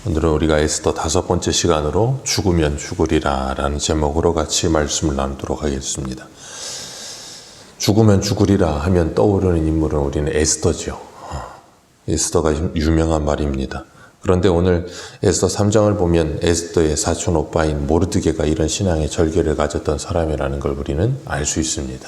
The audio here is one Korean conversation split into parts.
오늘은 우리가 에스더 5번째 시간으로 죽으면 죽으리라 라는 제목으로 같이 말씀을 나누도록 하겠습니다. 죽으면 죽으리라 하면 떠오르는 인물은 우리는 에스더죠. 에스더가 유명한 말입니다. 그런데 오늘 에스더 3장을 보면 에스더의 사촌 오빠인 모르드게가 이런 신앙의 절개를 가졌던 사람이라는 걸 우리는 알 수 있습니다.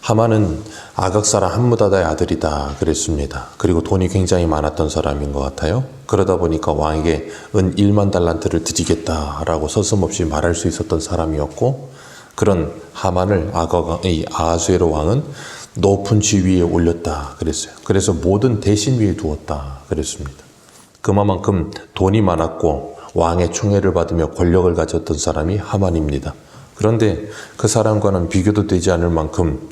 하만은 아각 사람 함무다다의 아들이다 그랬습니다. 그리고 돈이 굉장히 많았던 사람인 것 같아요. 그러다 보니까 왕에게 은 1만 달란트를 드리겠다라고 서슴없이 말할 수 있었던 사람이었고, 그런 하만을 아하수에로 왕은 높은 지위에 올렸다 그랬어요. 그래서 모든 대신 위에 두었다 그랬습니다. 그만큼 돈이 많았고 왕의 총애를 받으며 권력을 가졌던 사람이 하만입니다. 그런데 그 사람과는 비교도 되지 않을 만큼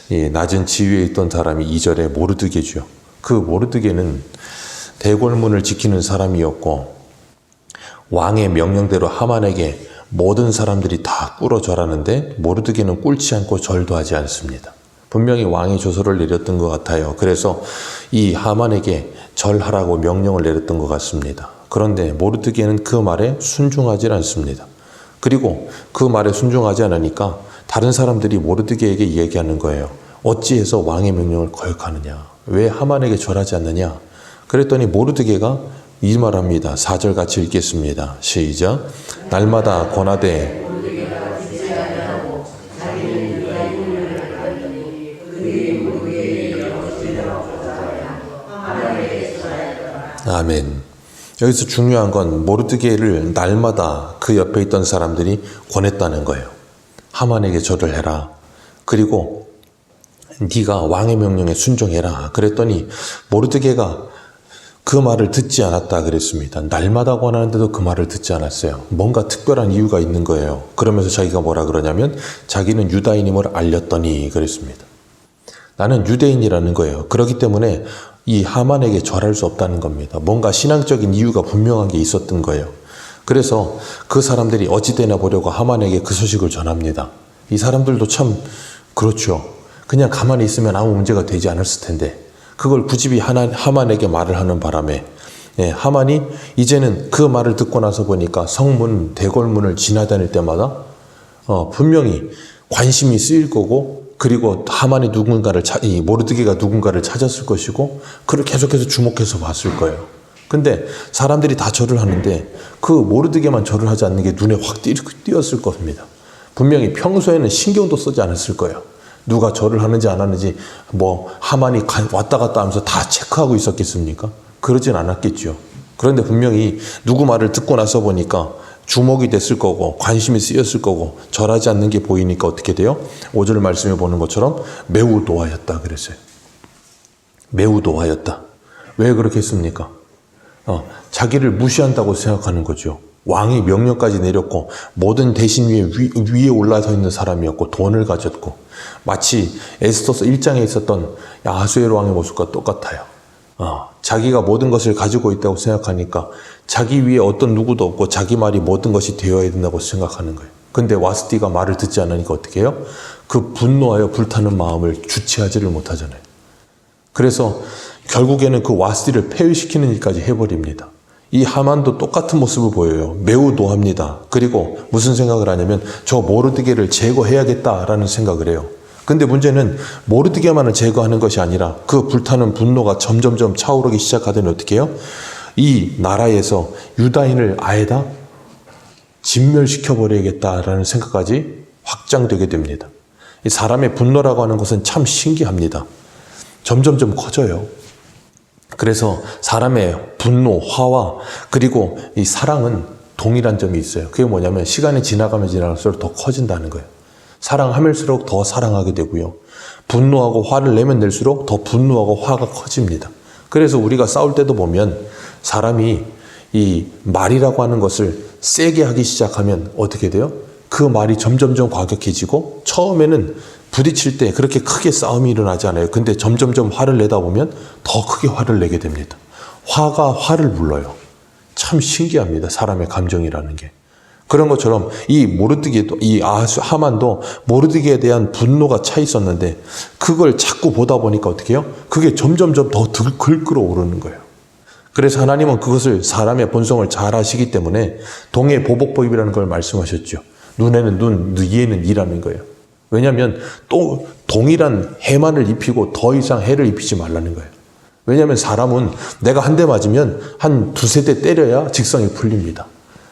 낮은 지위에 있던 사람이 2절에 모르드게죠. 그 모르드게는 대궐문을 지키는 사람이었고, 왕의 명령대로 하만에게 모든 사람들이 다 꿇어 절하는데 모르드게는 꿇지 않고 절도 하지 않습니다. 분명히 왕이 조서를 내렸던 것 같아요. 그래서 이 하만에게 절하라고 명령을 내렸던 것 같습니다. 그런데 모르드게는 그 말에 순종하지 않습니다. 그리고 그 말에 순종하지 않으니까 다른 사람들이 모르드게에게 얘기하는 거예요. 어찌해서 왕의 명령을 거역하느냐? 왜 하만에게 절하지 않느냐? 그랬더니 모르드게가 이 말합니다. 4절 같이 읽겠습니다. 시작. 날마다 권하되 아멘. 여기서 중요한 건 모르드게를 날마다 그 옆에 있던 사람들이 권했다는 거예요. 하만에게 절을 해라. 그리고 네가 왕의 명령에 순종해라. 그랬더니 모르드게가 그 말을 듣지 않았다 그랬습니다. 날마다 권하는데도 그 말을 듣지 않았어요. 뭔가 특별한 이유가 있는 거예요. 그러면서 자기가 뭐라 그러냐면 자기는 유다인임을 알렸더니 그랬습니다. 나는 유대인이라는 거예요. 그렇기 때문에 이 하만에게 절할 수 없다는 겁니다. 뭔가 신앙적인 이유가 분명한 게 있었던 거예요. 그래서 그 사람들이 어찌되나 보려고 하만에게 그 소식을 전합니다. 이 사람들도 참 그렇죠. 그냥 가만히 있으면 아무 문제가 되지 않았을 텐데 그걸 굳이 하만에게 말을 하는 바람에 하만이 이제는 그 말을 듣고 나서 보니까 성문, 대궐문을 지나다닐 때마다 분명히 관심이 쓰일 거고, 그리고 하만이 모르드게가 누군가를 찾았을 것이고, 그를 계속해서 주목해서 봤을 거예요. 근데 사람들이 다 절을 하는데 그 모르드게만 절을 하지 않는 게 눈에 확 띄었을 겁니다. 분명히 평소에는 신경도 쓰지 않았을 거예요. 누가 절을 하는지 안 하는지 하만이 왔다 갔다 하면서 다 체크하고 있었겠습니까? 그러진 않았겠죠. 그런데 분명히 누구 말을 듣고 나서 보니까 주목이 됐을 거고 관심이 쓰였을 거고 절하지 않는 게 보이니까 어떻게 돼요? 5절 말씀에 보는 것처럼 매우 노하였다 그랬어요. 매우 노하였다. 왜 그렇게 했습니까? 자기를 무시한다고 생각하는 거죠. 왕이 명령까지 내렸고 모든 대신 위에 올라서 있는 사람이었고 돈을 가졌고, 마치 에스더서 1장에 있었던 아하수에로 왕의 모습과 똑같아요. 자기가 모든 것을 가지고 있다고 생각하니까 자기 위에 어떤 누구도 없고 자기 말이 모든 것이 되어야 된다고 생각하는 거예요. 근데 와스디가 말을 듣지 않으니까 어떻게 해요? 그 분노하여 불타는 마음을 주체하지를 못하잖아요. 그래서 결국에는 그 와스디를 폐위시키는 일까지 해버립니다. 이 하만도 똑같은 모습을 보여요. 매우 노합니다. 그리고 무슨 생각을 하냐면 저 모르드게를 제거해야겠다라는 생각을 해요. 근데 문제는 모르드게만을 제거하는 것이 아니라 그 불타는 분노가 점점점 차오르기 시작하더니 어떻게 해요? 이 나라에서 유다인을 아예 다 진멸시켜버려야겠다라는 생각까지 확장되게 됩니다. 이 사람의 분노라고 하는 것은 참 신기합니다. 점점점 커져요. 그래서 사람의 분노, 화와 그리고 이 사랑은 동일한 점이 있어요. 그게 뭐냐면 시간이 지나가면 지나갈수록 더 커진다는 거예요. 사랑하면서록 더 사랑하게 되고요. 분노하고 화를 내면 낼수록 더 분노하고 화가 커집니다. 그래서 우리가 싸울 때도 보면 사람이 이 말이라고 하는 것을 세게 하기 시작하면 어떻게 돼요? 그 말이 점점점 과격해지고 처음에는 부딪힐 때 그렇게 크게 싸움이 일어나지 않아요. 근데 점점점 화를 내다 보면 더 크게 화를 내게 됩니다. 화가 화를 불러요. 참 신기합니다. 사람의 감정이라는 게. 그런 것처럼 이 모르드게도, 이 하만도 모르드게에 대한 분노가 차 있었는데 그걸 자꾸 보다 보니까 어떻게 해요? 그게 점점점 더 끌끌어오르는 거예요. 그래서 하나님은 그것을 사람의 본성을 잘 아시기 때문에 동해 보복법이라는 걸 말씀하셨죠. 눈에는 눈, 이에는 이라는 거예요. 왜냐하면 또 동일한 해만을 입히고 더 이상 해를 입히지 말라는 거예요. 왜냐하면 사람은 내가 한 대 맞으면 한 두세 대 때려야 직성이 풀립니다.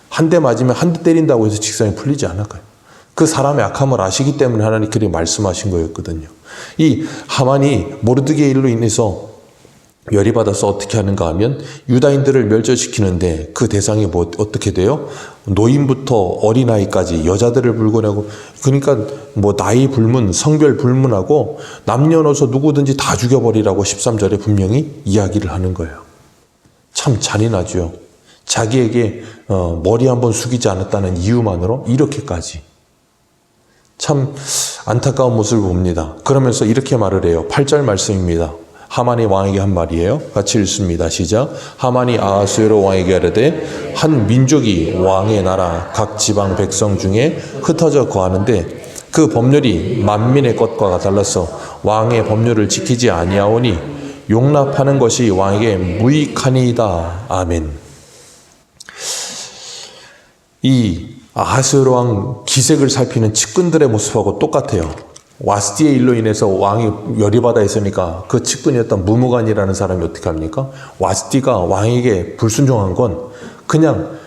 한 대 맞으면 한 대 때린다고 해서 직성이 풀리지 않을 거예요. 그 사람의 악함을 아시기 때문에 하나님 그렇게 말씀하신 거였거든요. 이 하만이 모르드게의 일로 인해서 열이 받아서 어떻게 하는가 하면 유다인들을 멸절시키는데 그 대상이 어떻게 돼요? 노인부터 어린아이까지 여자들을 불구하고, 그러니까 나이 불문, 성별 불문하고 남녀노소 누구든지 다 죽여버리라고 13절에 분명히 이야기를 하는 거예요. 참 잔인하죠. 자기에게 머리 한번 숙이지 않았다는 이유만으로 이렇게까지. 참 안타까운 모습을 봅니다. 그러면서 이렇게 말을 해요. 8절 말씀입니다. 하만이 왕에게 한 말이에요. 같이 읽습니다. 시작. 하만이 아하수에로 왕에게 하려되 한 민족이 왕의 나라 각 지방 백성 중에 흩어져 거하는데 그 법률이 만민의 것과 달라서 왕의 법률을 지키지 아니하오니 용납하는 것이 왕에게 무익하니이다. 아멘. 이 아하수에로 왕 기색을 살피는 측근들의 모습하고 똑같아요. 와스디의 일로 인해서 왕이 열이 받아 있으니까 그 측근이었던 무무간이라는 사람이 어떻게 합니까? 와스디가 왕에게 불순종한 건 그냥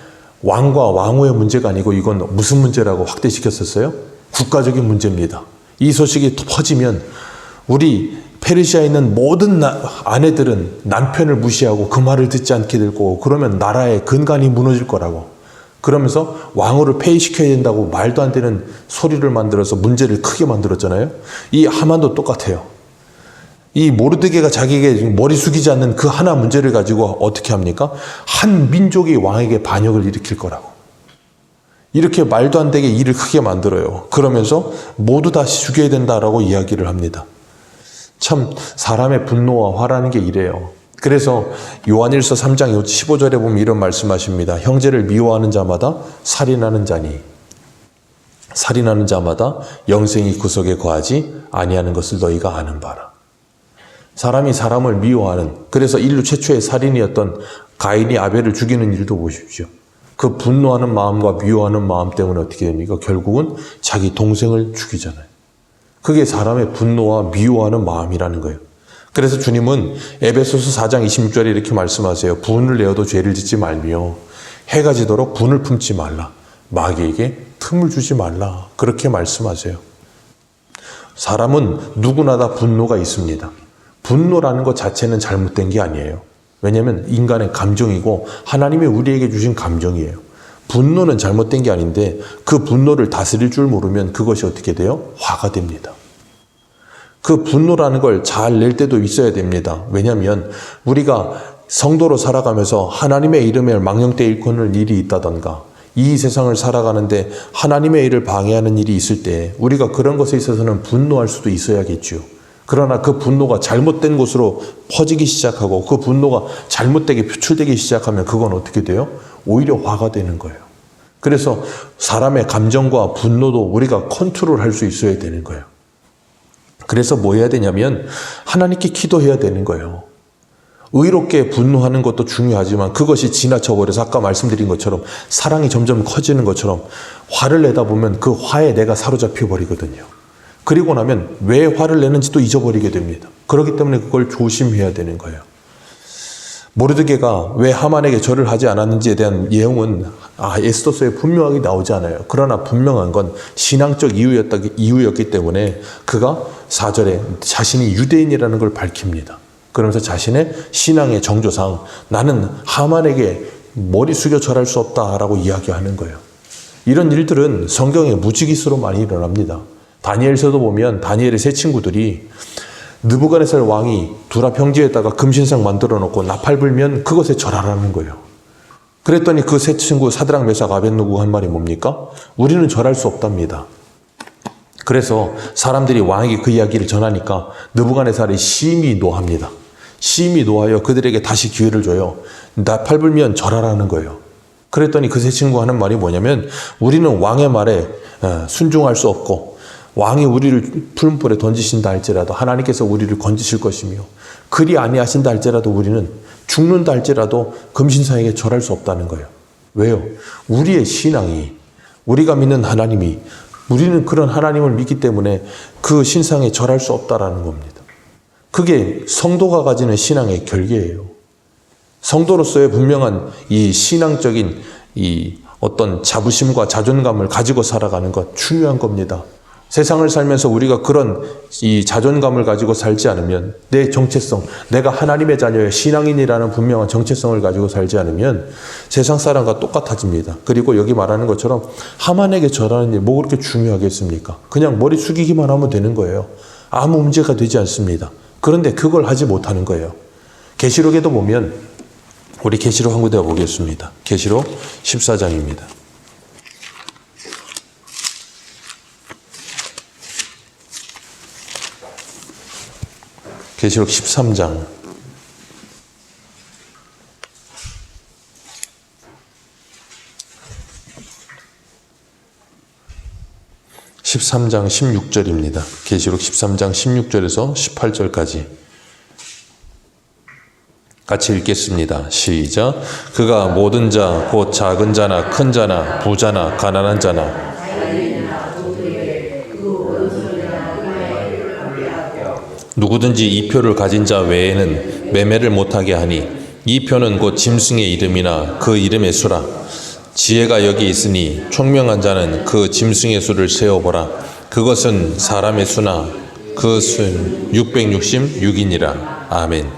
왕과 왕후의 문제가 아니고 이건 무슨 문제라고 확대시켰었어요? 국가적인 문제입니다. 이 소식이 퍼지면 우리 페르시아에 있는 모든 아내들은 남편을 무시하고 그 말을 듣지 않게 될 거고, 그러면 나라의 근간이 무너질 거라고. 그러면서 왕후를 폐위시켜야 된다고 말도 안 되는 소리를 만들어서 문제를 크게 만들었잖아요. 이 하만도 똑같아요. 이 모르드게가 자기에게 머리 숙이지 않는 그 하나 문제를 가지고 어떻게 합니까? 한 민족이 왕에게 반역을 일으킬 거라고. 이렇게 말도 안 되게 일을 크게 만들어요. 그러면서 모두 다 죽여야 된다라고 이야기를 합니다. 참 사람의 분노와 화라는 게 이래요. 그래서 요한일서 3장 15절에 보면 이런 말씀하십니다. 형제를 미워하는 자마다 살인하는 자니 살인하는 자마다 영생이 구속에 거하지 아니하는 것을 너희가 아는 바라. 사람이 사람을 미워하는, 그래서 인류 최초의 살인이었던 가인이 아벨을 죽이는 일도 보십시오. 그 분노하는 마음과 미워하는 마음 때문에 어떻게 됩니까? 결국은 자기 동생을 죽이잖아요. 그게 사람의 분노와 미워하는 마음이라는 거예요. 그래서 주님은 에베소서 4장 26절에 이렇게 말씀하세요. 분을 내어도 죄를 짓지 말며 해가 지도록 분을 품지 말라. 마귀에게 틈을 주지 말라. 그렇게 말씀하세요. 사람은 누구나 다 분노가 있습니다. 분노라는 것 자체는 잘못된 게 아니에요. 왜냐하면 인간의 감정이고 하나님이 우리에게 주신 감정이에요. 분노는 잘못된 게 아닌데 그 분노를 다스릴 줄 모르면 그것이 어떻게 돼요? 화가 됩니다. 그 분노라는 걸 잘 낼 때도 있어야 됩니다. 왜냐하면 우리가 성도로 살아가면서 하나님의 이름에 망령되이 일컫는 일이 있다던가 이 세상을 살아가는데 하나님의 일을 방해하는 일이 있을 때 우리가 그런 것에 있어서는 분노할 수도 있어야겠죠. 그러나 그 분노가 잘못된 곳으로 퍼지기 시작하고 그 분노가 잘못되게 표출되기 시작하면 그건 어떻게 돼요? 오히려 화가 되는 거예요. 그래서 사람의 감정과 분노도 우리가 컨트롤할 수 있어야 되는 거예요. 그래서 뭐 해야 되냐면 하나님께 기도해야 되는 거예요. 의롭게 분노하는 것도 중요하지만 그것이 지나쳐버려서 아까 말씀드린 것처럼 사랑이 점점 커지는 것처럼 화를 내다 보면 그 화에 내가 사로잡혀 버리거든요. 그리고 나면 왜 화를 내는지도 잊어버리게 됩니다. 그렇기 때문에 그걸 조심해야 되는 거예요. 모르드게가 왜 하만에게 절을 하지 않았는지에 대한 내용은 에스더서에 분명하게 나오지 않아요. 그러나 분명한 건 신앙적 이유였기 때문에 그가 4절에 자신이 유대인이라는 걸 밝힙니다. 그러면서 자신의 신앙의 정조상 나는 하만에게 머리 숙여 절할 수 없다라고 이야기하는 거예요. 이런 일들은 성경에 무지기수로 많이 일어납니다. 다니엘서도 보면 다니엘의 세 친구들이 느부갓네살 왕이 두라 평지에다가 금신상 만들어 놓고 나팔 불면 그것에 절하라는 거예요. 그랬더니 그 세 친구 사드락 메삭 아벳느고가 한 말이 뭡니까? 우리는 절할 수 없답니다. 그래서 사람들이 왕에게 그 이야기를 전하니까 느부갓네살이 심히 노합니다. 심히 노하여 그들에게 다시 기회를 줘요. 나팔 불면 절하라는 거예요. 그랬더니 그 세 친구가 하는 말이 뭐냐면 우리는 왕의 말에 순종할 수 없고 왕이 우리를 푸른불에 던지신다 할지라도 하나님께서 우리를 건지실 것이며 그리 아니하신다 할지라도 우리는 죽는다 할지라도 금신상에게 절할 수 없다는 거예요. 왜요? 우리의 신앙이, 우리가 믿는 하나님이, 우리는 그런 하나님을 믿기 때문에 그 신상에 절할 수 없다라는 겁니다. 그게 성도가 가지는 신앙의 결계예요. 성도로서의 분명한 이 신앙적인 이 어떤 자부심과 자존감을 가지고 살아가는 것 중요한 겁니다. 세상을 살면서 우리가 그런 이 자존감을 가지고 살지 않으면, 내 정체성, 내가 하나님의 자녀의 신앙인이라는 분명한 정체성을 가지고 살지 않으면 세상 사람과 똑같아집니다. 그리고 여기 말하는 것처럼 하만에게 절하는 일 뭐 그렇게 중요하겠습니까? 그냥 머리 숙이기만 하면 되는 거예요. 아무 문제가 되지 않습니다. 그런데 그걸 하지 못하는 거예요. 계시록에도 보면, 우리 계시록 한 군데 보겠습니다. 계시록 14장입니다. 계시록 13장 13장 16절입니다. 계시록 13장 16절에서 18절까지 같이 읽겠습니다. 시작. 그가 모든 자, 곧 작은 자나 큰 자나 부자나 가난한 자나 누구든지 이 표를 가진 자 외에는 매매를 못하게 하니, 이 표는 곧 짐승의 이름이나 그 이름의 수라. 지혜가 여기 있으니 총명한 자는 그 짐승의 수를 세어보라. 그것은 사람의 수나 그 수는 666이니라. 아멘.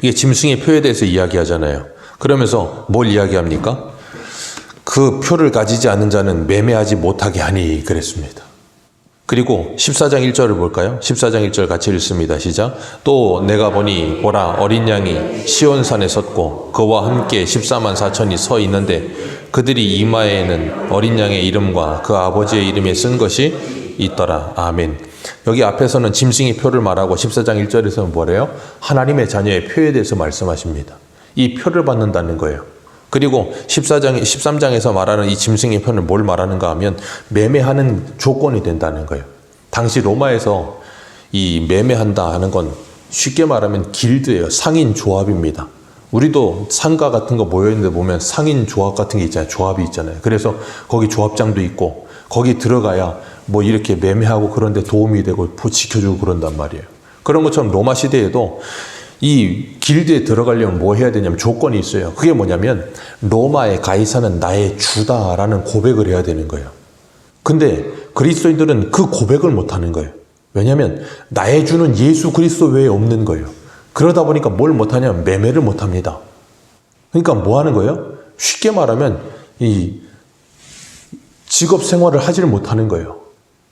이게 짐승의 표에 대해서 이야기하잖아요. 그러면서 뭘 이야기합니까? 그 표를 가지지 않은 자는 매매하지 못하게 하니 그랬습니다. 그리고 14장 1절을 볼까요? 14장 1절 같이 읽습니다. 시작. 또 내가 보니 보라, 어린 양이 시온산에 섰고 그와 함께 14만 4천이 서 있는데 그들이 이마에는 어린 양의 이름과 그 아버지의 이름에 쓴 것이 있더라. 아멘. 여기 앞에서는 짐승의 표를 말하고 14장 1절에서는 뭐래요? 하나님의 자녀의 표에 대해서 말씀하십니다. 이 표를 받는다는 거예요. 그리고 13장에서 말하는 이 짐승의 표는 뭘 말하는가 하면 매매하는 조건이 된다는 거예요. 당시 로마에서 이 매매한다 하는 건 쉽게 말하면 길드예요. 상인 조합입니다. 우리도 상가 같은 거 모여있는데 보면 상인 조합 같은 게 있잖아요. 조합이 있잖아요. 그래서 거기 조합장도 있고 거기 들어가야 뭐 이렇게 매매하고 그런데 도움이 되고 지켜주고 그런단 말이에요. 그런 것처럼 로마 시대에도 이 길드에 들어가려면 뭐 해야 되냐면 조건이 있어요. 그게 뭐냐면 로마의 가이사는 나의 주다라는 고백을 해야 되는 거예요. 근데 그리스도인들은 그 고백을 못하는 거예요. 왜냐하면 나의 주는 예수 그리스도 외에 없는 거예요. 그러다 보니까 뭘 못하냐면 매매를 못합니다. 그러니까 뭐 하는 거예요? 쉽게 말하면 이 직업 생활을 하지를 못하는 거예요.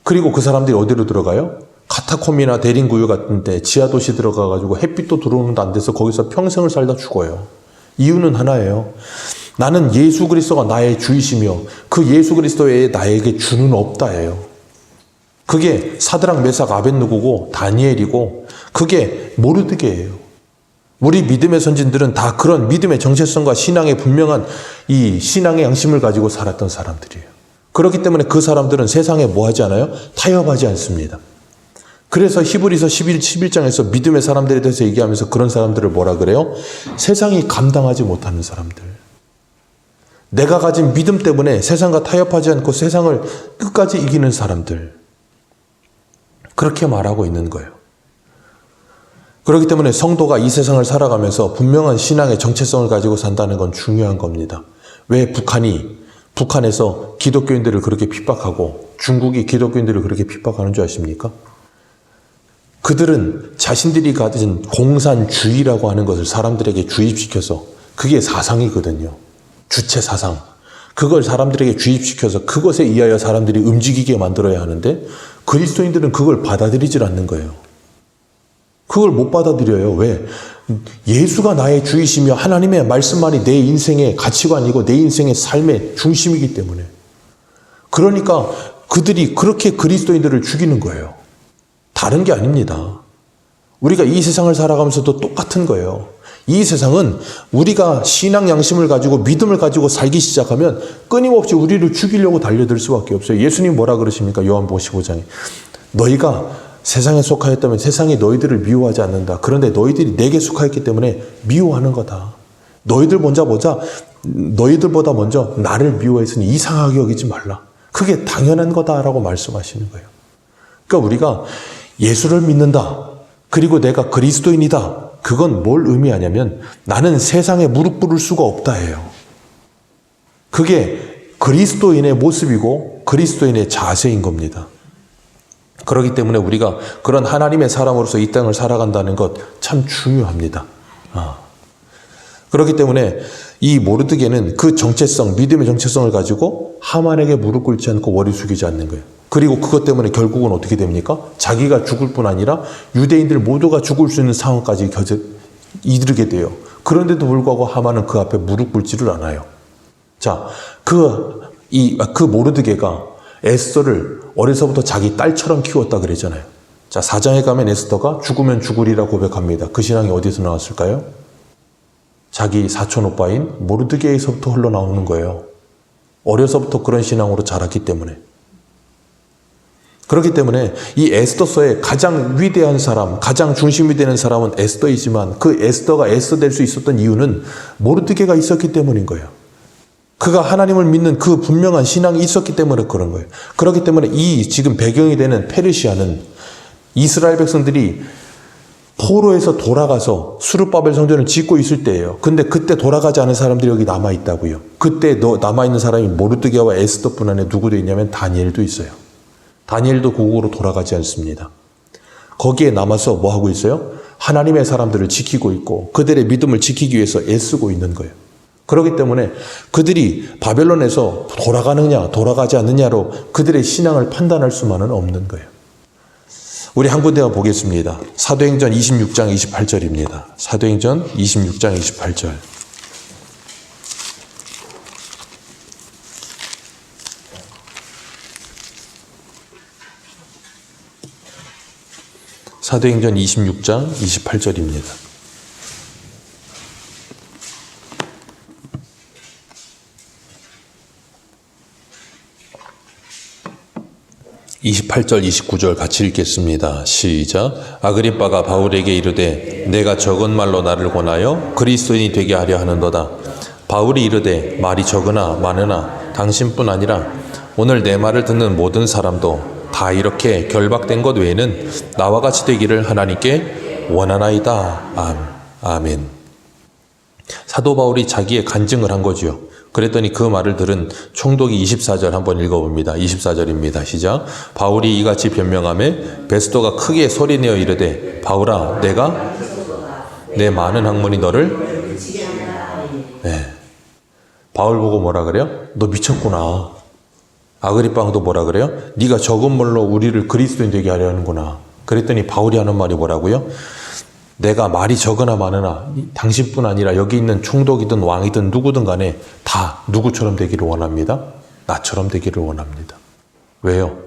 그리고 그 사람들이 어디로 들어가요? 카타콤이나 대림구유 같은 데 지하도시 들어가가지고 햇빛도 들어오는데 안 돼서 거기서 평생을 살다 죽어요. 이유는 하나예요. 나는 예수 그리스도가 나의 주이시며 그 예수 그리스도 외에 나에게 주는 없다예요. 그게 사드락 메삭 아벳느고고 다니엘이고 그게 모르드게예요. 우리 믿음의 선진들은 다 그런 믿음의 정체성과 신앙의 분명한 이 신앙의 양심을 가지고 살았던 사람들이에요. 그렇기 때문에 그 사람들은 세상에 뭐 하지 않아요? 타협하지 않습니다. 그래서 히브리서 11장에서 믿음의 사람들에 대해서 얘기하면서 그런 사람들을 뭐라 그래요? 세상이 감당하지 못하는 사람들. 내가 가진 믿음 때문에 세상과 타협하지 않고 세상을 끝까지 이기는 사람들. 그렇게 말하고 있는 거예요. 그렇기 때문에 성도가 이 세상을 살아가면서 분명한 신앙의 정체성을 가지고 산다는 건 중요한 겁니다. 왜 북한에서 기독교인들을 그렇게 핍박하고 중국이 기독교인들을 그렇게 핍박하는 줄 아십니까? 그들은 자신들이 가진 공산주의라고 하는 것을 사람들에게 주입시켜서 그게 사상이거든요. 주체 사상. 그걸 사람들에게 주입시켜서 그것에 의하여 사람들이 움직이게 만들어야 하는데 그리스도인들은 그걸 받아들이질 않는 거예요. 그걸 못 받아들여요. 왜? 예수가 나의 주이시며 하나님의 말씀만이 내 인생의 가치관이고 내 인생의 삶의 중심이기 때문에. 그러니까 그들이 그렇게 그리스도인들을 죽이는 거예요. 다른 게 아닙니다. 우리가 이 세상을 살아가면서도 똑같은 거예요. 이 세상은 우리가 신앙 양심을 가지고 믿음을 가지고 살기 시작하면 끊임없이 우리를 죽이려고 달려들 수밖에 없어요. 예수님 뭐라 그러십니까? 요한복음 15장에. 너희가 세상에 속하였다면 세상이 너희들을 미워하지 않는다. 그런데 너희들이 내게 속하였기 때문에 미워하는 거다. 너희들보다 먼저 나를 미워했으니 이상하게 여기지 말라. 그게 당연한 거다라고 말씀하시는 거예요. 그러니까 우리가 예수를 믿는다. 그리고 내가 그리스도인이다. 그건 뭘 의미하냐면 나는 세상에 무릎 꿇을 수가 없다예요. 그게 그리스도인의 모습이고 그리스도인의 자세인 겁니다. 그렇기 때문에 우리가 그런 하나님의 사람으로서 이 땅을 살아간다는 것 참 중요합니다. 그렇기 때문에 이 모르드게는 그 정체성, 믿음의 정체성을 가지고 하만에게 무릎 꿇지 않고 머리 숙이지 않는 거예요. 그리고 그것 때문에 결국은 어떻게 됩니까? 자기가 죽을 뿐 아니라 유대인들 모두가 죽을 수 있는 상황까지 이르게 돼요. 그런데도 불구하고 하만은 그 앞에 무릎 꿇지를 않아요. 자, 그 모르드게가 에스더를 어려서부터 자기 딸처럼 키웠다 그랬잖아요. 자, 4장에 가면 에스더가 죽으면 죽으리라 고백합니다. 그 신앙이 어디서 나왔을까요? 자기 사촌 오빠인 모르드게에서부터 흘러나오는 거예요. 어려서부터 그런 신앙으로 자랐기 때문에. 그렇기 때문에 이 에스더서의 가장 위대한 사람, 가장 중심이 되는 사람은 에스더이지만 그 에스더가 에스더 될 수 있었던 이유는 모르드게가 있었기 때문인 거예요. 그가 하나님을 믿는 그 분명한 신앙이 있었기 때문에 그런 거예요. 그렇기 때문에 이 지금 배경이 되는 페르시아는 이스라엘 백성들이 포로에서 돌아가서 수르바벨 성전을 짓고 있을 때예요. 근데 그때 돌아가지 않은 사람들이 여기 남아있다고요. 그때 남아있는 사람이 모르드게와 에스더뿐 아니라 누구도 있냐면 다니엘도 있어요. 다니엘도 고국으로 돌아가지 않습니다. 거기에 남아서 뭐 하고 있어요? 하나님의 사람들을 지키고 있고 그들의 믿음을 지키기 위해서 애쓰고 있는 거예요. 그렇기 때문에 그들이 바벨론에서 돌아가느냐 돌아가지 않느냐로 그들의 신앙을 판단할 수만은 없는 거예요. 우리 한 군데만 보겠습니다. 사도행전 26장 28절입니다. 사도행전 26장 28절. 사도행전 26장 28절입니다. (28절) (29절) 같이 읽겠습니다. 시작. 아그리빠가 바울에게 이르되 내가 적은 말로 나를 권하여 그리스도인이 되게 하려 하는도다. 바울이 이르되 말이 적으나 많으나 당신뿐 아니라 오늘 내 말을 듣는 모든 사람도 다 이렇게 결박된 것 외에는 나와 같이 되기를 하나님께 원하나이다. 아멘. 사도 바울이 자기의 간증을 한 거지요. 그랬더니 그 말을 들은 총독이 24절 한번 읽어봅니다. 24절입니다. 시작. 바울이 이같이 변명하며 베스도가 크게 소리내어 이르되 바울아 내가 내 많은 학문이 너를 바울 보고 뭐라 그래요? 너 미쳤구나. 아그리빠도 뭐라 그래요? 네가 적은 말로 우리를 그리스도인 되게 하려 하는구나. 그랬더니 바울이 하는 말이 뭐라고요? 내가 말이 적으나 많으나 당신뿐 아니라 여기 있는 총독이든 왕이든 누구든 간에 다 누구처럼 되기를 원합니다. 나처럼 되기를 원합니다. 왜요?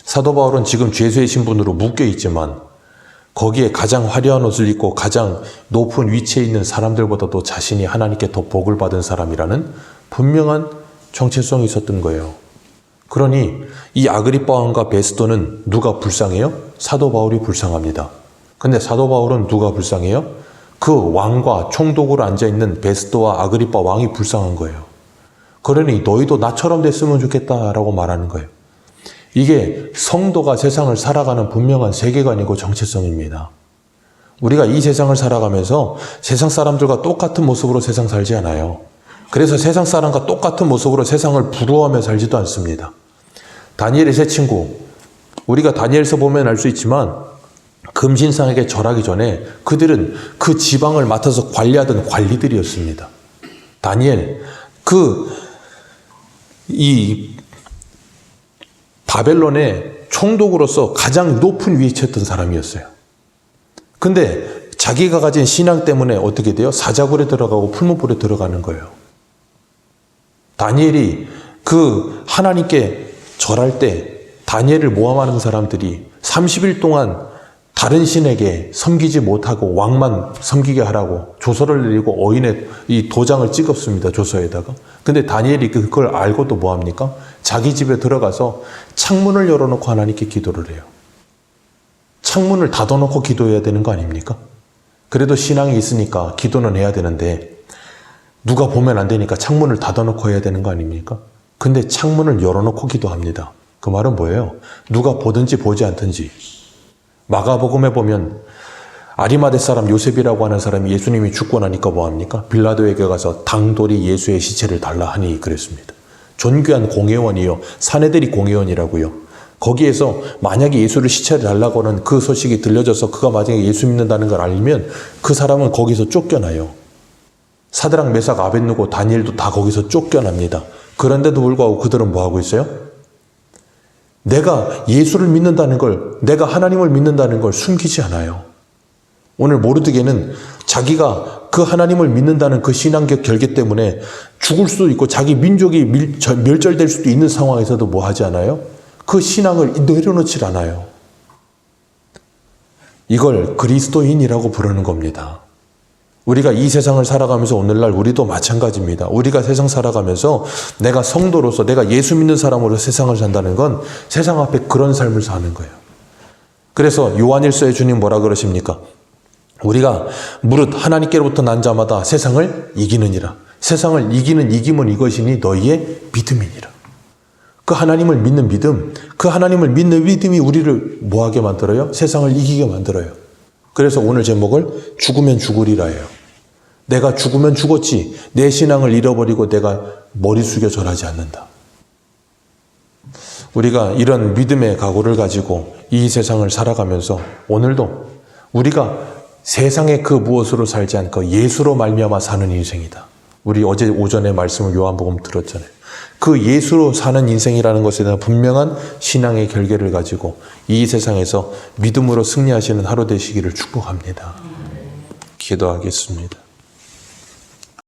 사도 바울은 지금 죄수의 신분으로 묶여 있지만 거기에 가장 화려한 옷을 입고 가장 높은 위치에 있는 사람들보다도 자신이 하나님께 더 복을 받은 사람이라는 분명한 정체성이 있었던 거예요. 그러니 이 아그리빠 왕과 베스도는 누가 불쌍해요? 사도 바울이 불쌍합니다. 근데 사도 바울은 누가 불쌍해요? 그 왕과 총독으로 앉아있는 베스도와 아그리빠 왕이 불쌍한 거예요. 그러니 너희도 나처럼 됐으면 좋겠다라고 말하는 거예요. 이게 성도가 세상을 살아가는 분명한 세계관이고 정체성입니다. 우리가 이 세상을 살아가면서 세상 사람들과 똑같은 모습으로 세상 살지 않아요. 그래서 세상 사람과 똑같은 모습으로 세상을 부러워하며 살지도 않습니다. 다니엘의 세 친구, 우리가 다니엘서 보면 알 수 있지만 금신상에게 절하기 전에 그들은 그 지방을 맡아서 관리하던 관리들이었습니다. 다니엘, 이 바벨론의 총독으로서 가장 높은 위치에 있던 사람이었어요. 근데 자기가 가진 신앙 때문에 어떻게 돼요? 사자굴에 들어가고 풀무불에 들어가는 거예요. 다니엘이 그 하나님께 절할 때 다니엘을 모함하는 사람들이 30일 동안 다른 신에게 섬기지 못하고 왕만 섬기게 하라고 조서를 내리고 어인의 이 도장을 찍었습니다. 조서에다가. 근데 다니엘이 그걸 알고도 뭐합니까? 자기 집에 들어가서 창문을 열어놓고 하나님께 기도를 해요. 창문을 닫아놓고 기도해야 되는 거 아닙니까? 그래도 신앙이 있으니까 기도는 해야 되는데 누가 보면 안 되니까 창문을 닫아놓고 해야 되는 거 아닙니까? 근데 창문을 열어놓고 기도합니다. 그 말은 뭐예요? 누가 보든지 보지 않든지. 마가복음에 보면 아리마대 사람 요셉이라고 하는 사람이 예수님이 죽고 나니까 뭐합니까? 빌라도에게 가서 당돌이 예수의 시체를 달라 하니 그랬습니다. 존귀한 공회원이요. 사내들이 공회원이라고요. 거기에서 만약에 예수를 시체를 달라고 하는 그 소식이 들려져서 그가 만약에 예수 믿는다는 걸 알면 그 사람은 거기서 쫓겨나요. 사드락, 메삭, 아벳느고, 다니엘도 다 거기서 쫓겨납니다. 그런데도 불구하고 그들은 뭐 하고 있어요? 내가 예수를 믿는다는 걸, 내가 하나님을 믿는다는 걸 숨기지 않아요. 오늘 모르드게는 자기가 그 하나님을 믿는다는 그 신앙적 결계 때문에 죽을 수도 있고 자기 민족이 멸절될 수도 있는 상황에서도 뭐 하지 않아요? 그 신앙을 내려놓지 않아요. 이걸 그리스도인이라고 부르는 겁니다. 우리가 이 세상을 살아가면서 오늘날 우리도 마찬가지입니다. 우리가 세상 살아가면서 내가 성도로서 내가 예수 믿는 사람으로 세상을 산다는 건 세상 앞에 그런 삶을 사는 거예요. 그래서 요한일서에 주님 뭐라 그러십니까? 우리가 무릇 하나님께로부터 난 자마다 세상을 이기느니라. 세상을 이기는 이김은 이것이니 너희의 믿음이니라. 그 하나님을 믿는 믿음, 그 하나님을 믿는 믿음이 우리를 뭐하게 만들어요? 세상을 이기게 만들어요. 그래서 오늘 제목을 죽으면 죽으리라예요. 내가 죽으면 죽었지 내 신앙을 잃어버리고 내가 머리 숙여 절하지 않는다. 우리가 이런 믿음의 각오를 가지고 이 세상을 살아가면서 오늘도 우리가 세상의 그 무엇으로 살지 않고 예수로 말미암아 사는 인생이다. 우리 어제 오전에 말씀을 요한복음 들었잖아요. 그 예수로 사는 인생이라는 것에 대한 분명한 신앙의 결계를 가지고 이 세상에서 믿음으로 승리하시는 하루 되시기를 축복합니다. 기도하겠습니다.